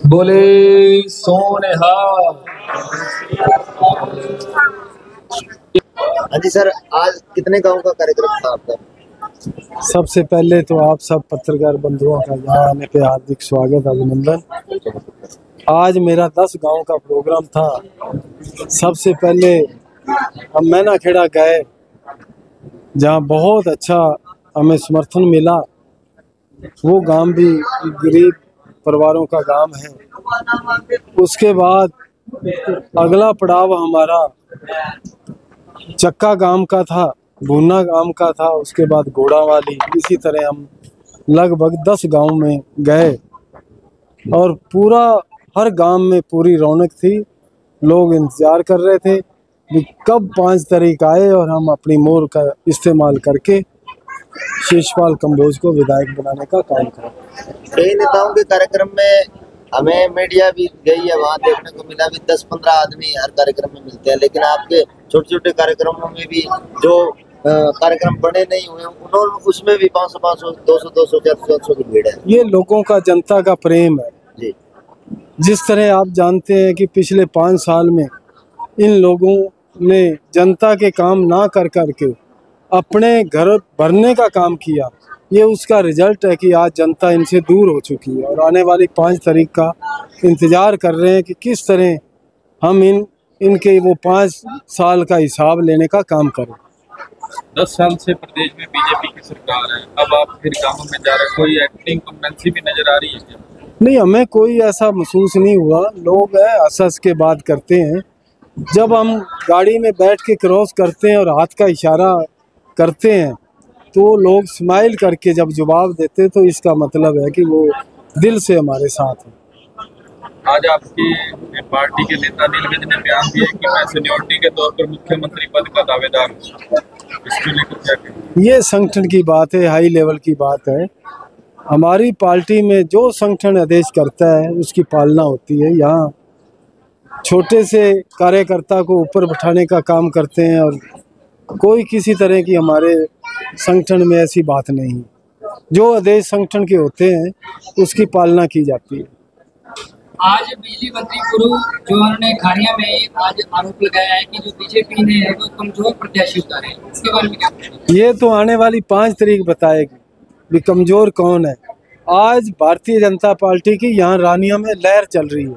बोले सोनेहाल। हाँ जी सर, आज कितने गांव का कार्यक्रम था आपका? सबसे पहले तो आप सब पत्रकार बंधुओं का यहाँ आने पे हार्दिक स्वागत, अभिनंदन। आज मेरा 10 गांव का प्रोग्राम था। सबसे पहले हम मैनाखेड़ा गए, जहाँ बहुत अच्छा हमें समर्थन मिला। वो गांव भी गरीब परिवारों का गांव है। उसके बाद अगला पड़ाव हमारा चक्का गांव का था, भूना गांव का था, उसके बाद घोड़ावाली। इसी तरह हम लगभग 10 गांव में गए और पूरा हर गांव में पूरी रौनक थी। लोग इंतजार कर रहे थे कि कब 5 तारीख आए और हम अपनी मोहर का इस्तेमाल करके शिषपाल कंबोज को विधायक बनाने का काम करें। कई नेताओं के कार्यक्रम में हमें मीडिया भी गई है, वहाँ देखने को मिला भी 10-15 आदमी हर कार्यक्रम में मिलते हैं, लेकिन आपके छोटे छोटे कार्यक्रमों में भी जो कार्यक्रम बड़े नहीं हुए उन्होंने उसमें भी 500-500, 200-200, 400 की भीड़ है। ये लोगों का, जनता का प्रेम है जी। जिस तरह आप जानते हैं कि पिछले 5 साल में इन लोगों ने जनता के काम ना कर करके अपने घर भरने का काम किया। ये उसका रिजल्ट है कि आज जनता इनसे दूर हो चुकी है और आने वाली 5 तारीख का इंतज़ार कर रहे हैं कि किस तरह हम इनके वो 5 साल का हिसाब लेने का काम करें। 10 साल से प्रदेश में बीजेपी की सरकार है, अब आप फिर गांवों में जा रहे हैं, कोई एक्टिंग कमेंसी भी नजर आ रही है क्या? नहीं, हमें कोई ऐसा महसूस नहीं हुआ। लोग हंस हंस के बात करते हैं। जब हम गाड़ी में बैठ के क्रॉस करते हैं और हाथ का इशारा करते हैं तो लोग स्माइल करके जब जवाब देते तो इसका मतलब है कि वो दिल से हमारे साथ हैं। आज आपकी पार्टी के नेता नीलगंज ने बयान दिया कि मैं सीनियोरिटी के तौर पर मुख्यमंत्री पद का दावेदार हूँ, इसको लेकर क्या कहें? ये संगठन की बात है, हाई लेवल की बात है। हमारी पार्टी में जो संगठन आदेश करता है उसकी पालना होती है। यहाँ छोटे से कार्यकर्ता को ऊपर बिठाने का काम करते हैं और कोई किसी तरह की हमारे संगठन में ऐसी बात नहीं है। जो आदेश संगठन के होते हैं उसकी पालना की जाती है। आज बिजली मंत्री गुरु जो उन्होंने खारिया में आज आरोप लगाया है कि जो बीजेपी ने है वो कमजोर प्रत्याशी उतारे हैं, इसके बारे में क्या कहेंगे? ये तो आने वाली 5 तारीख बताएगी भी कमजोर कौन है। आज भारतीय जनता पार्टी की यहाँ रानिया में लहर चल रही है।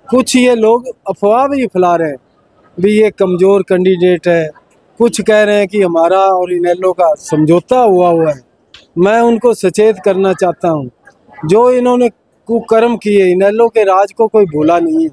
कुछ ये लोग अफवाह भी फैला रहे हैं भी ये कमजोर कैंडिडेट है। कुछ कह रहे हैं कि हमारा और इनेलो का समझौता हुआ है। मैं उनको सचेत करना चाहता हूँ, जो इन्होंने कुकर्म किए, इनेलो के राज को कोई भूला नहीं है।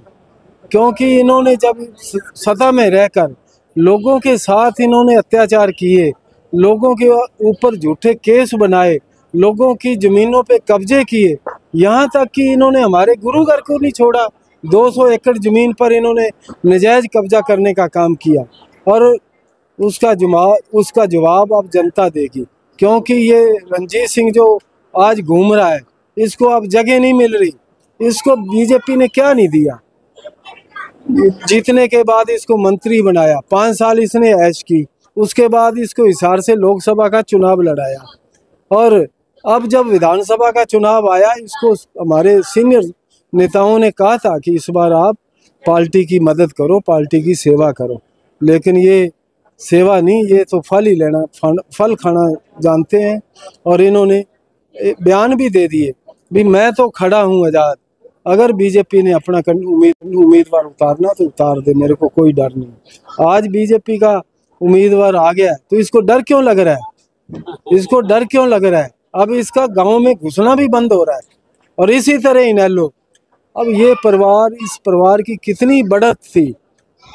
क्योंकि इन्होंने जब सत्ता में रहकर लोगों के साथ इन्होंने अत्याचार किए, लोगों के ऊपर झूठे केस बनाए, लोगों की ज़मीनों पे कब्जे किए, यहाँ तक कि इन्होंने हमारे गुरु घर को नहीं छोड़ा। 200 एकड़ ज़मीन पर इन्होंने नजायज़ कब्जा करने का काम किया और उसका जवाब अब जनता देगी। क्योंकि ये रणजीत सिंह जो आज घूम रहा है, इसको अब जगह नहीं मिल रही। इसको बीजेपी ने क्या नहीं दिया। जीतने के बाद इसको मंत्री बनाया, 5 साल इसने ऐश की, उसके बाद इसको हिसार से लोकसभा का चुनाव लड़ाया और अब जब विधानसभा का चुनाव आया, इसको हमारे सीनियर नेताओं ने कहा था कि इस बार आप पार्टी की मदद करो, पार्टी की सेवा करो। लेकिन ये सेवा नहीं, ये तो फल ही लेना, फल खाना जानते हैं। और इन्होंने बयान भी दे दिए भी मैं तो खड़ा हूँ आज़ाद, अगर बीजेपी ने अपना उम्मीदवार उतारना तो उतार दे, मेरे को कोई डर नहीं। आज बीजेपी का उम्मीदवार आ गया तो इसको डर क्यों लग रहा है? इसको डर क्यों लग रहा है? अब इसका गांव में घुसना भी बंद हो रहा है। और इसी तरह इनेलो, अब ये परिवार, इस परिवार की कितनी बढ़त थी।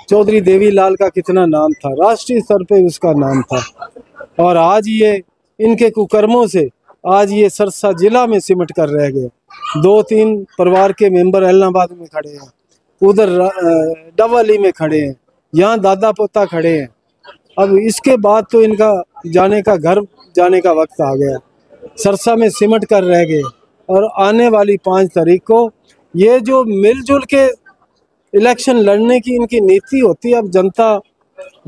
चौधरी देवीलाल का कितना नाम था, राष्ट्रीय स्तर पे उसका नाम था। और आज ये इनके कुकर्मों से आज ये सरसा जिला में सिमट कर रह गए। 2-3 परिवार के मेंबर इलाहाबाद में खड़े हैं, उधर डबली में खड़े हैं, यहाँ दादा पोता खड़े हैं। अब इसके बाद तो इनका घर जाने का वक्त आ गया। सरसा में सिमट कर रह गए और आने वाली 5 तारीख को ये जो मिलजुल के इलेक्शन लड़ने की इनकी नीति होती है, अब जनता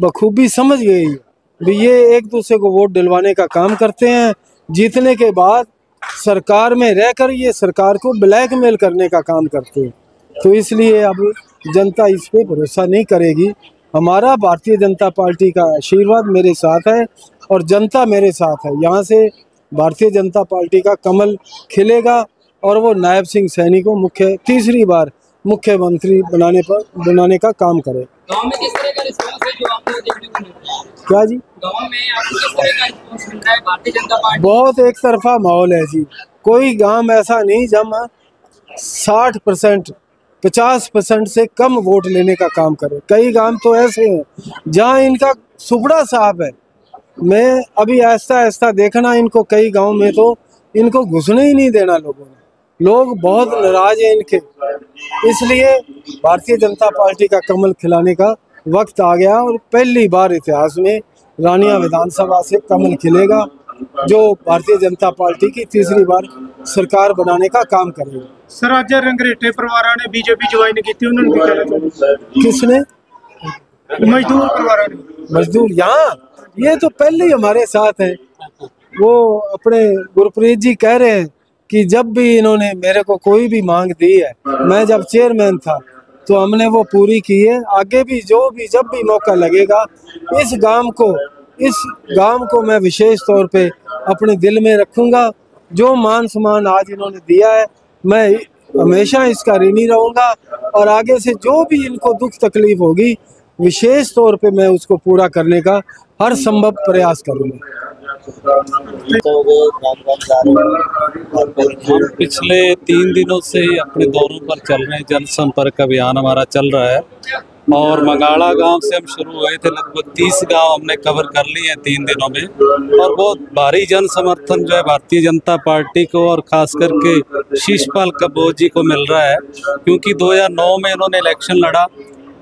बखूबी समझ गई है। ये एक दूसरे को वोट दिलवाने का काम करते हैं। जीतने के बाद सरकार में रहकर ये सरकार को ब्लैकमेल करने का काम करते हैं। तो इसलिए अब जनता इस पे भरोसा नहीं करेगी। हमारा भारतीय जनता पार्टी का आशीर्वाद मेरे साथ है और जनता मेरे साथ है। यहाँ से भारतीय जनता पार्टी का कमल खिलेगा और वो नायब सिंह सैनी को तीसरी बार मुख्यमंत्री बनाने का काम करे। गांव में किस तरह का रिस्पांस है जो आपको देखने को मिल रहा है? क्या जी? गांव में आपको किस तरह का रिस्पांस मिल रहा है भारतीय जनता पार्टी? बहुत एक तरफा माहौल है जी। कोई गांव ऐसा नहीं जहाँ 60% 50% से कम वोट लेने का काम करे। कई गांव तो ऐसे हैं जहां इनका सुपड़ा साहब है। मैं अभी ऐसा देखना इनको, कई गांव में तो इनको घुसने ही नहीं देना लोगों ने। लोग बहुत नाराज हैं इनके। इसलिए भारतीय जनता पार्टी का कमल खिलाने का वक्त आ गया और पहली बार इतिहास में रानिया विधानसभा से कमल खिलेगा, जो भारतीय जनता पार्टी की तीसरी बार सरकार बनाने का काम करेगा। सर आज रंगरेटे परिवार ने बीजेपी ज्वाइन की थी, उन्होंने भी कहना किसने? मजदूर परिवार ने। मजदूर यहाँ ये तो पहले ही हमारे साथ है। वो अपने गुरप्रीत जी कह रहे हैं कि जब भी इन्होंने मेरे को कोई भी मांग दी है, मैं जब चेयरमैन था तो हमने वो पूरी की है। आगे भी जब भी मौका लगेगा इस गांव को मैं विशेष तौर पे अपने दिल में रखूंगा। जो मान सम्मान आज इन्होंने दिया है मैं हमेशा इसका ऋणी रहूंगा और आगे से जो भी इनको दुख तकलीफ होगी विशेष तौर पे मैं उसको पूरा करने का हर संभव प्रयास करूंगा। हम पिछले 3 दिनों से ही अपने दौरों पर चल रहे हैं। जनसंपर्क अभियान हमारा चल रहा है और मंगाड़ा गांव से हम शुरू हुए थे। लगभग 30 गांव हमने कवर कर लिए हैं 3 दिनों में और बहुत भारी जन समर्थन जो है भारतीय जनता पार्टी को और खास करके शीशपाल कबोज जी को मिल रहा है, क्योंकि 2009 में इन्होंने इलेक्शन लड़ा।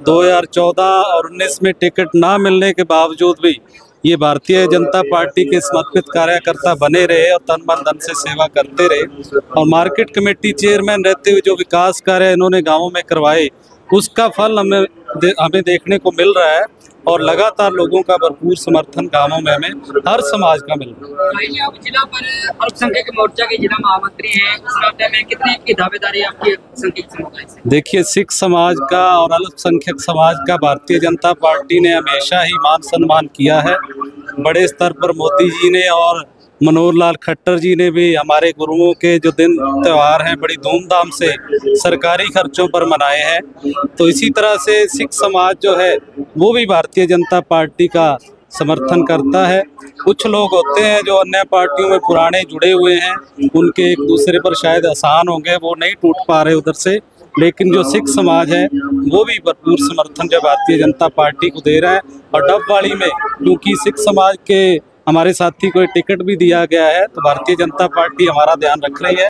2014 और 19 में टिकट ना मिलने के बावजूद भी ये भारतीय जनता पार्टी के समर्पित कार्यकर्ता बने रहे और तन मन धन से सेवा करते रहे और मार्केट कमेटी चेयरमैन रहते हुए जो विकास कार्य इन्होंने गांवों में करवाए उसका फल हमें देखने को मिल रहा है और लगातार लोगों का भरपूर समर्थन गांवों में हमें हर समाज का मिल रहा है। आप जिला पर अल्पसंख्यक मोर्चा के जिला महामंत्री हैं, उस नाते में कितनी की दावेदारी आपकी अल्पसंख्यक समुदाय से? देखिए, सिख समाज का और अल्पसंख्यक समाज का भारतीय जनता पार्टी ने हमेशा ही मान सम्मान किया है। बड़े स्तर पर मोदी जी ने और मनोहर लाल खट्टर जी ने भी हमारे गुरुओं के जो दिन त्यौहार हैं बड़ी धूमधाम से सरकारी खर्चों पर मनाए हैं। तो इसी तरह से सिख समाज जो है वो भी भारतीय जनता पार्टी का समर्थन करता है। कुछ लोग होते हैं जो अन्य पार्टियों में पुराने जुड़े हुए हैं, उनके एक दूसरे पर शायद आसान होंगे, वो नहीं टूट पा रहे उधर से, लेकिन जो सिख समाज है वो भी भरपूर समर्थन जो भारतीय जनता पार्टी को दे रहा है। और डबवाली में क्योंकि सिख समाज के हमारे साथी को टिकट भी दिया गया है तो भारतीय जनता पार्टी हमारा ध्यान रख रही है।